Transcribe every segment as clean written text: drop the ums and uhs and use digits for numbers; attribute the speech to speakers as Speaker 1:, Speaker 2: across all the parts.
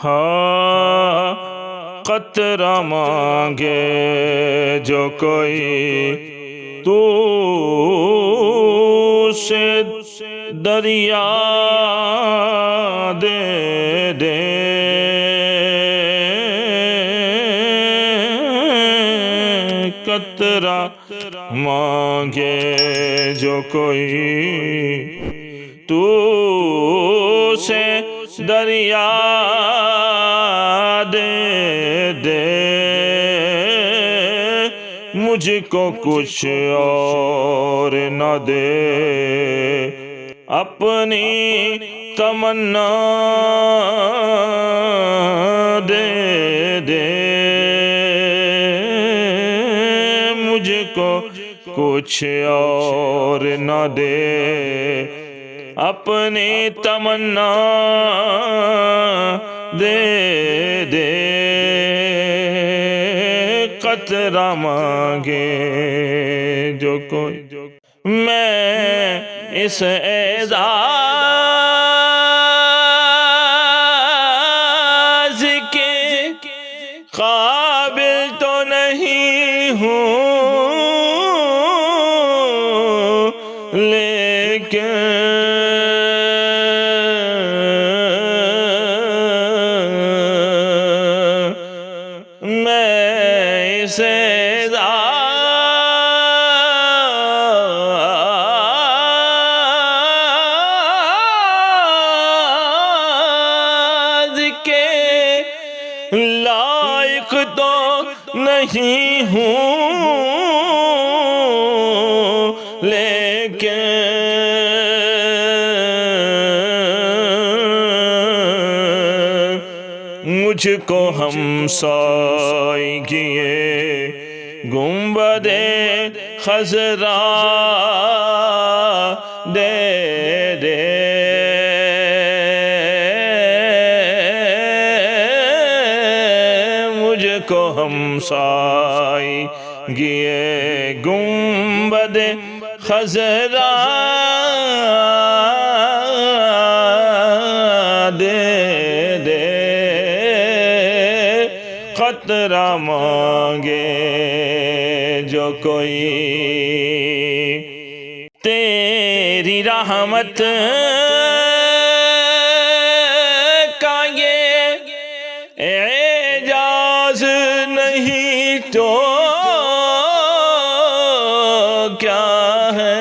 Speaker 1: ہاں قطرہ مانگے جو کوئی تو سے دریا دے دے، قطرہ مانگے جو کوئی تو سے دریا دے دے، مجھ کو کچھ اور نہ دے، اپنی تمنا دے دے، مجھ کو کچھ اور نہ دے، اپنی تمنا دے دے، قطرہ مانگے جو کوئی میں اس اعزاز کے قابل تو نہیں ہوں، لیکن میں اس اعزاز کے لائق تو نہیں ہوں، لیکن مجھ کو ہمسائیگیِ گنبدِ خضرا دے دے، مجھ کو ہمسائیگیِ گنبدِ خضرا دے دے، قطرہ مانگے جو کوئی تیری رحمت کا یہ اعجاز نہیں تو کیا ہے،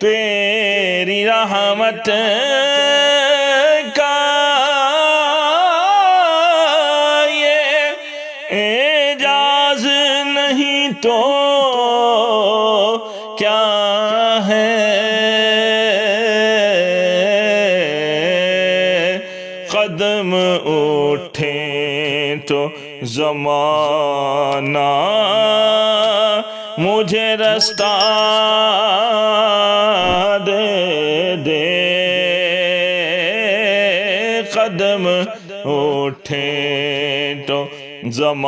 Speaker 1: تیری رحمت کا یہ اعجاز نہیں تو کیا ہے، قدم اٹھیں تو زمانہ مجھے رستہ دے دے، قدم اٹھیں تو زمانہ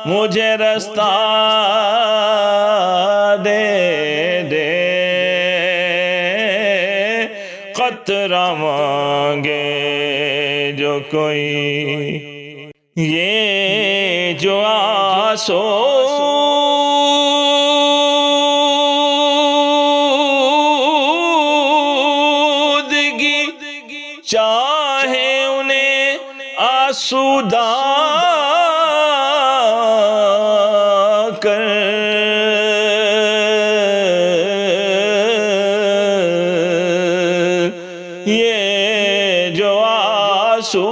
Speaker 1: مجھے رستہ دے دے، قطرہ مانگے جو کوئی یہ جو آسودگی چاہے انہیں آسودہ کر، یہ جو آسودگی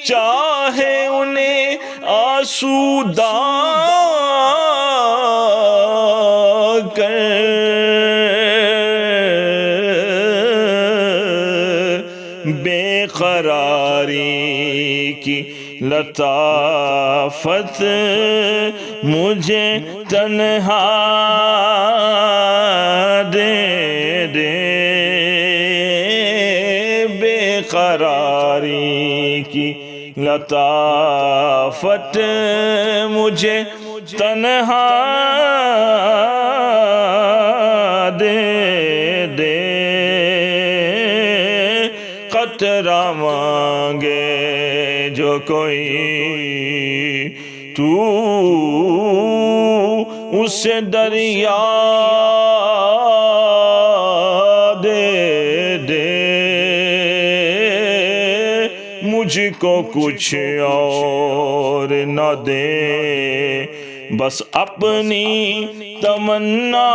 Speaker 1: چاہے انہیں آسودہ کر، بے قراری کی لطافت مجھے تنہا دے دے، قراری کی لطافت مجھے تنہا دے دے، قطرہ مانگے جو کوئی تو اسے دریا دے دے، مجھ کو کچھ اور نہ دے، بس اپنی تمنا